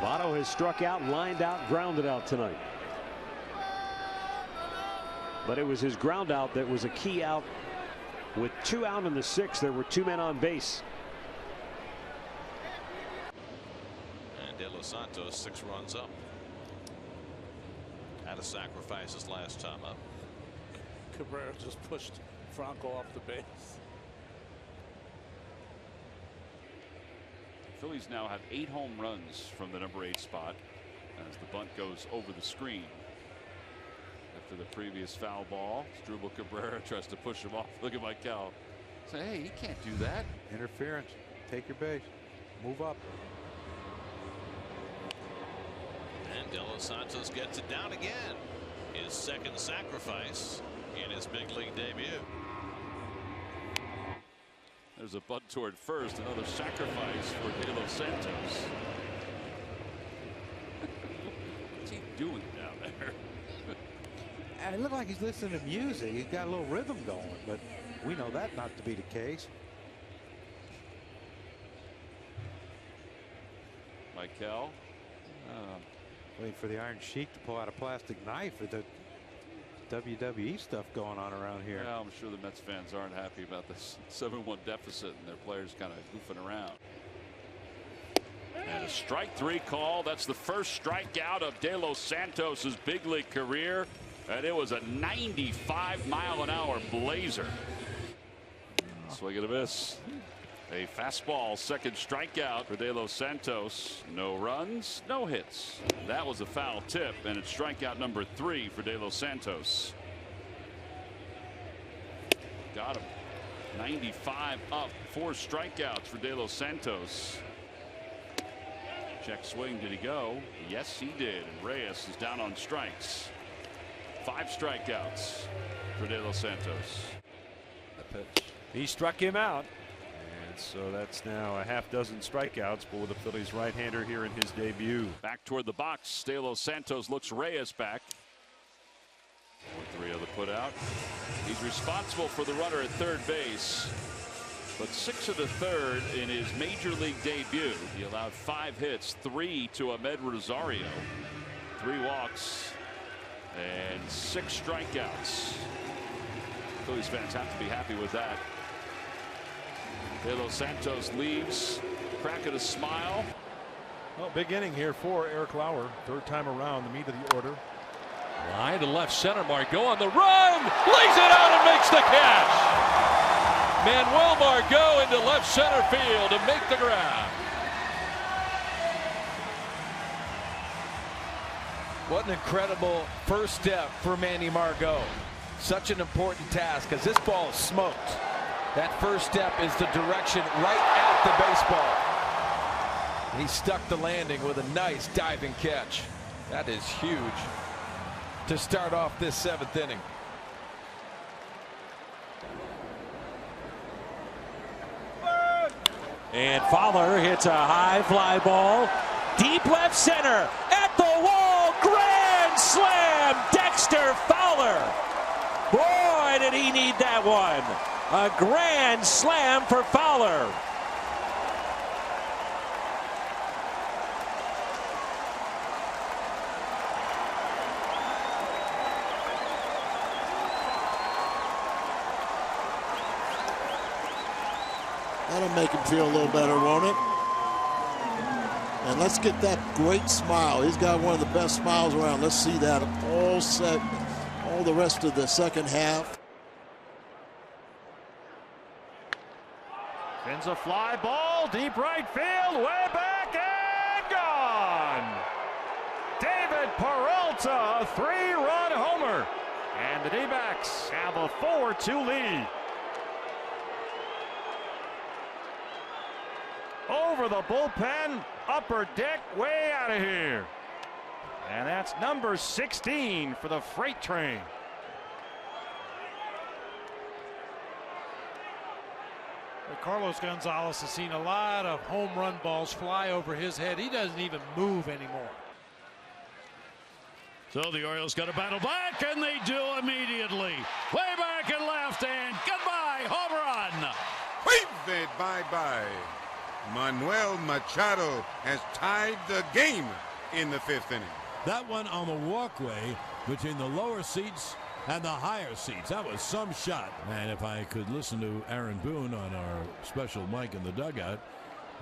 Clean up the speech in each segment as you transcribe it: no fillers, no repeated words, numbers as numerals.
Votto has struck out, lined out, grounded out tonight. But it was his ground out that was a key out. With 2 out in the 6th, there were 2 men on base. And De Los Santos 6 runs up. Had a sacrifice his last time up. Cabrera just pushed Franco off the base. Phillies now have 8 home runs from the number 8 spot as the bunt goes over the screen. After the previous foul ball, Dribble Cabrera tries to push him off. Look at Michael. Say, hey, he can't do that. Interference. Take your base. Move up. And De Los Santos gets it down again. His 2nd sacrifice in his big league debut. There's a bunt toward first. Another sacrifice for De Los Santos. What's he doing down there? And it looked like he's listening to music. He's got a little rhythm going, but we know that not to be the case. Michael. Waiting for the Iron Sheik to pull out a plastic knife with the WWE stuff going on around here. Yeah, I'm sure the Mets fans aren't happy about this 7-1 deficit and their players kind of goofing around. And a strike 3 call. That's the first strikeout of De Los Santos's big league career. And it was a 95-mile-an-hour blazer. Swing and a miss. A fastball, 2nd strikeout for De Los Santos. No runs, no hits. That was a foul tip, and it's strikeout number 3 for De Los Santos. Got him. 95 up, 4 strikeouts for De Los Santos. Check swing, did he go? Yes, he did. And Reyes is down on strikes. 5 strikeouts for De Los Santos. The pitch. He struck him out. And so that's now a half-dozen strikeouts for the Phillies right-hander here in his debut. Back toward the box. De Los Santos looks Reyes back. 4-3 on the put out. He's responsible for the runner at third base. But 6 of the 3rd in his major league debut. He allowed 5 hits, 3 to Ahmed Rosario. 3 walks. And 6 strikeouts. Phillies fans have to be happy with that. De Los Santos leaves, cracking a smile. Well, big inning here for Eric Lauer. 3rd time around, the meat of the order. Line to left center. Margot on the run. Lays it out and makes the catch. Manuel Margot into left center field to make the grab. What an incredible first step for Manny Margot. Such an important task because this ball is smoked. That first step is the direction right at the baseball. And he stuck the landing with a nice diving catch. That is huge to start off this 7th inning. And Fowler hits a high fly ball. Deep left center. At the wall. Grand slam. Dexter Fowler. Boy, did he need that one. A grand slam for Fowler. That'll make him feel a little better, won't it? And let's get that great smile. He's got one of the best smiles around. Let's see that all the rest of the 2nd half. Sends a fly ball, deep right field, way back and gone. David Peralta, a 3-run homer. And the D-backs have a 4-2 lead. Over the bullpen, upper deck, way out of here. And that's number 16 for the freight train. Carlos Gonzalez has seen a lot of home run balls fly over his head. He doesn't even move anymore. So the Orioles got to battle back, and they do immediately. Way back and left, and goodbye, home run. Wave it bye-bye. Manuel Machado has tied the game in the 5th inning. That one on the walkway between the lower seats and the higher seats. That was some shot. And if I could listen to Aaron Boone on our special mic in the dugout,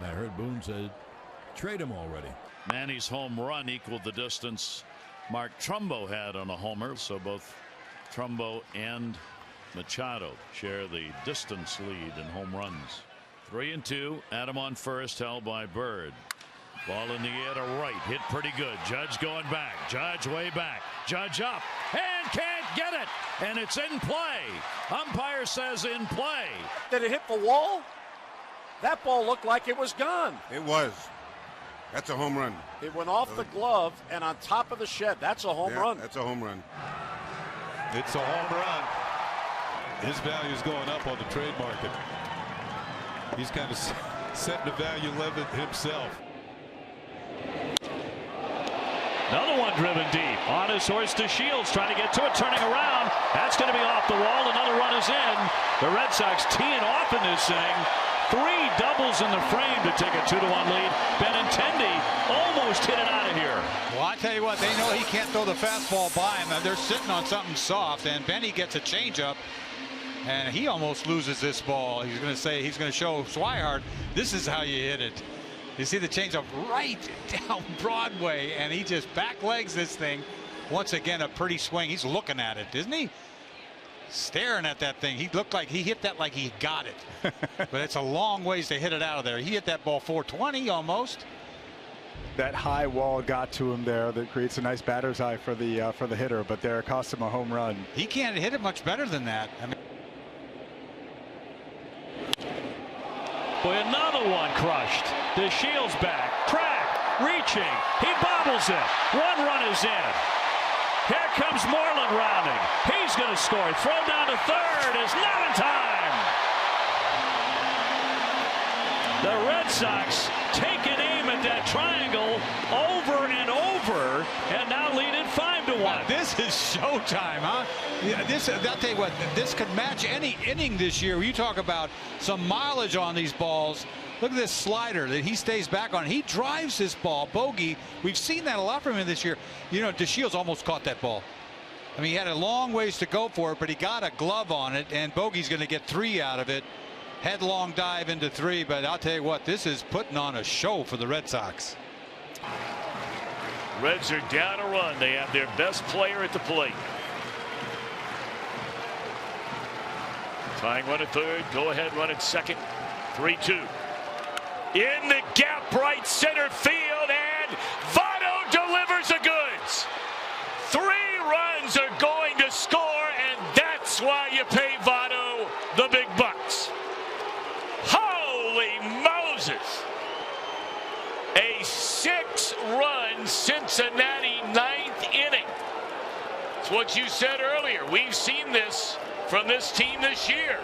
I heard Boone said, trade him already. Manny's home run equaled the distance Mark Trumbo had on a homer. So both Trumbo and Machado share the distance lead in home runs. 3-2. Adam on first, held by Bird. Ball in the air to right, hit pretty good. Judge going back. Judge way back. Judge up and can't get it, and it's in play. Umpire says in play. Did it hit the wall? That ball looked like it was gone. It was. That's a home run. It went off the glove and on top of the shed. That's a home run. That's a home run. It's a home run. His value is going up on the trade market. He's kind of setting the value limit himself. Another one driven deep. On his horse to Shields, trying to get to it, turning around. That's going to be off the wall. Another run is in. The Red Sox teeing off in this inning. 3 doubles in the frame to take a 2-1 lead. Benintendi almost hit it out of here. Well, I tell you what, they know he can't throw the fastball by him. They're sitting on something soft, and Benny gets a changeup, and he almost loses this ball. He's going to show Swihart, this is how you hit it. You see the changeup right down Broadway, and he just back legs this thing. Once again, a pretty swing. He's looking at it, isn't he? Staring at that thing. He looked like he hit that like he got it. But it's a long ways to hit it out of there. He hit that ball 420 almost. That high wall got to him there. That creates a nice batter's eye for the hitter, but there it cost him a home run. He can't hit it much better than that. I mean, boy, another one crushed. The Shields back, track, reaching. He bobbles it. 1 run is in. Here comes Moreland rounding. He's going to score. Throw down to third is not in time. The Red Sox take an aim at that triangle over and over, and now lead it 5-1. Wow, this is showtime, huh? Yeah, I'll tell you what, this could match any inning this year. You talk about some mileage on these balls. Look at this slider that he stays back on. He drives this ball. Bogey, we've seen that a lot from him this year. You know, DeShields almost caught that ball. I mean, he had a long ways to go for it, but he got a glove on it, and Bogey's going to get 3 out of it. Headlong dive into 3, but I'll tell you what, this is putting on a show for the Red Sox. Reds are down a run. They have their best player at the plate. Tying 1 at third. Go ahead, run at second. 3-2. In the gap, right center field, and Votto delivers the goods. 3 runs are going to score, and that's why you pay Votto the big bucks. Holy Moses! A 6-run Cincinnati 9th inning. It's what you said earlier. We've seen this from this team this year.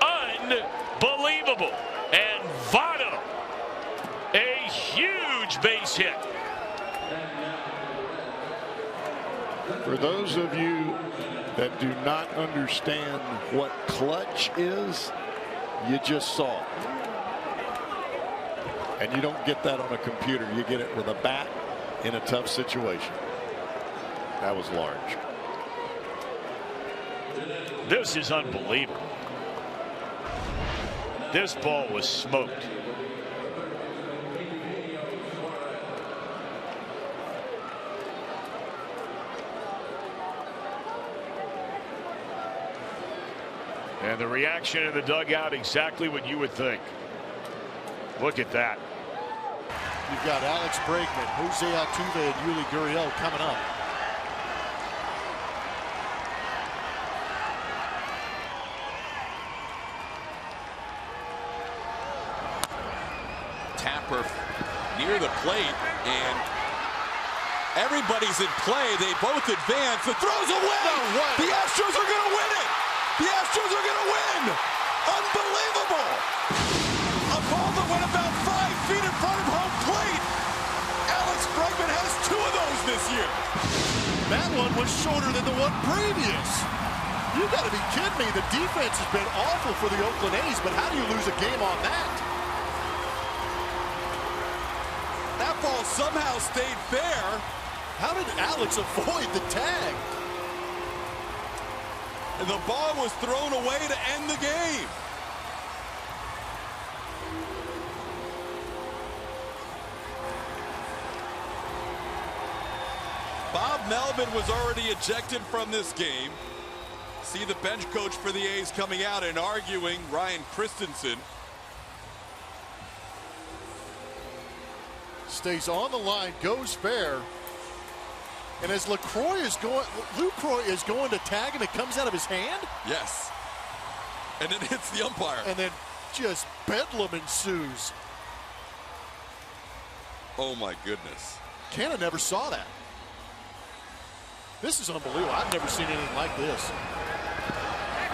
Unbelievable. And Votto, a huge base hit. For those of you that do not understand what clutch is, you just saw it. And you don't get that on a computer. You get it with a bat in a tough situation. That was large. This is unbelievable. This ball was smoked. And the reaction in the dugout, exactly what you would think. Look at that. You've got Alex Bregman, Jose Altuve, and Yuli Gurriel coming up. Tapper near the plate, and everybody's in play. They both advance. The throw's away. No way. The Astros are going to win it. The Astros are going to win. Unbelievable. A ball that went about 5 feet in front of home plate. Alex Bregman has 2 of those this year. That one was shorter than the one previous. You got to be kidding me. The defense has been awful for the Oakland A's, but how do you lose a game on that? ball somehow stayed fair. How did Alex avoid the tag? And the ball was thrown away to end the game. Bob Melvin was already ejected from this game. See the bench coach for the A's coming out and arguing Ryan Christensen. Stays on the line, goes fair. And as Lucroy is going to tag him, it comes out of his hand? Yes. And then hits the umpire. And then just bedlam ensues. Oh my goodness. Canna never saw that. This is unbelievable. I've never seen anything like this.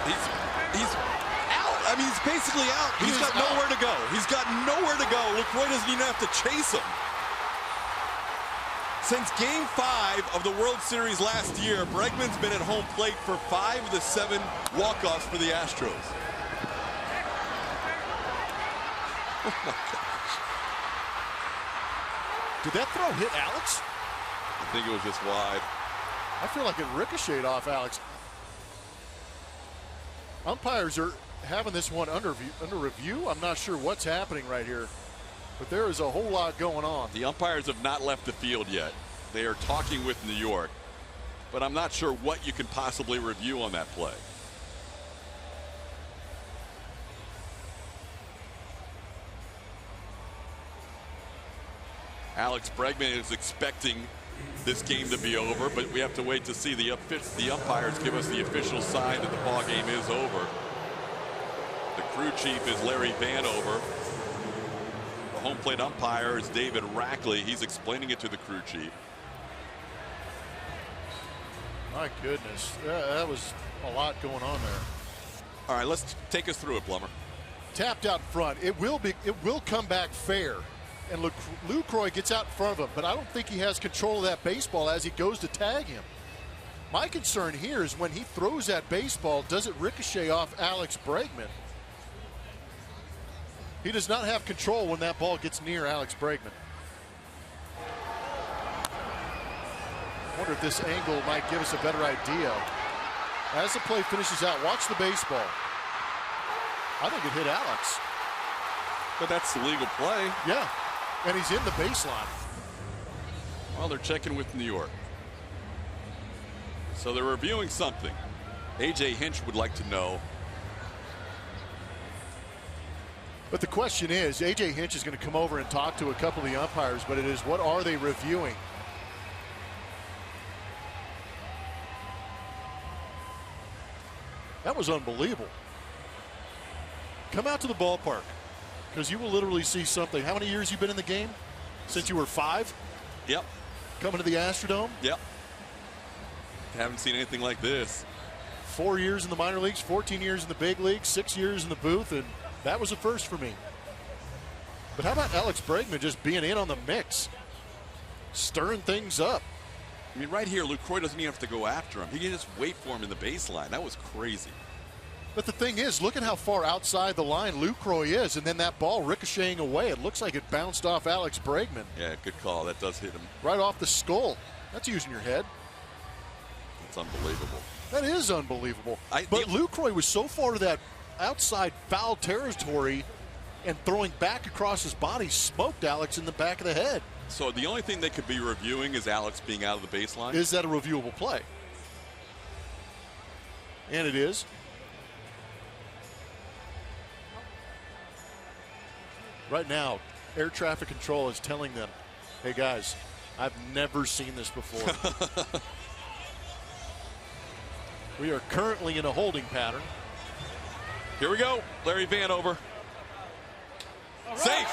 He's out. I mean, he's basically out. He's got nowhere to go. He's got nowhere to go. Lucroy doesn't even have to chase him. Since Game 5 of the World Series last year, Bregman's been at home plate for 5 of the 7 walk-offs for the Astros. Oh my gosh. Did that throw hit Alex? I think it was just wide. I feel like it ricocheted off Alex. Umpires are having this one under review. I'm not sure what's happening right here, but there is a whole lot going on. The umpires have not left the field yet. They are talking with New York, but I'm not sure what you can possibly review on that play. Alex Bregman is expecting this game to be over, but we have to wait to see the umpires give us the official sign that the ball game is over. The crew chief is Larry Vanover. The home plate umpire is David Rackley. He's explaining it to the crew chief. My goodness, that was a lot going on there. All right, let's take us through it, Plummer. Tapped out front. It will come back fair. And Lucroy gets out in front of him, but I don't think he has control of that baseball as he goes to tag him. My concern here is when he throws that baseball, does it ricochet off Alex Bregman? He does not have control when that ball gets near Alex Bregman. I wonder if this angle might give us a better idea. As the play finishes out, watch the baseball. I think it hit Alex. But that's the legal play. Yeah. And he's in the baseline. Well, they're checking with New York. So they're reviewing something. A.J. Hinch would like to know. But the question is, A.J. Hinch is going to come over and talk to a couple of the umpires, but it is, what are they reviewing? That was unbelievable. Come out to the ballpark, because you will literally see something. How many years you been in the game? Since you were 5? Yep. Coming to the Astrodome? Yep. Haven't seen anything like this. 4 years in the minor leagues, 14 years in the big leagues, 6 years in the booth, and that was a first for me. But how about Alex Bregman just being in on the mix, stirring things up? I mean, right here, Lucroy doesn't even have to go after him. He can just wait for him in the baseline. That was crazy. But the thing is, look at how far outside the line Lucroy is, and then that ball ricocheting away. It looks like it bounced off Alex Bregman. Yeah, good call. That does hit him. Right off the skull. That's using your head. That's unbelievable. That is unbelievable. But Lucroy was so far to that outside foul territory and throwing back across his body, smoked Alex in the back of the head. So the only thing they could be reviewing is Alex being out of the baseline? Is that a reviewable play? And it is. Right now, air traffic control is telling them, hey guys, I've never seen this before. We are currently in a holding pattern. Here we go. Larry Vanover. Right. Safe.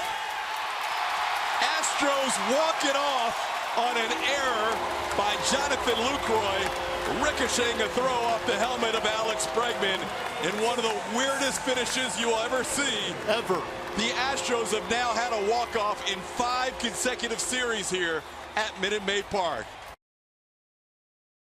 Astros walk it off on an error by Jonathan Lucroy, ricocheting a throw off the helmet of Alex Bregman in one of the weirdest finishes you will ever see. Ever. The Astros have now had a walk-off in 5 consecutive series here at Minute Maid Park.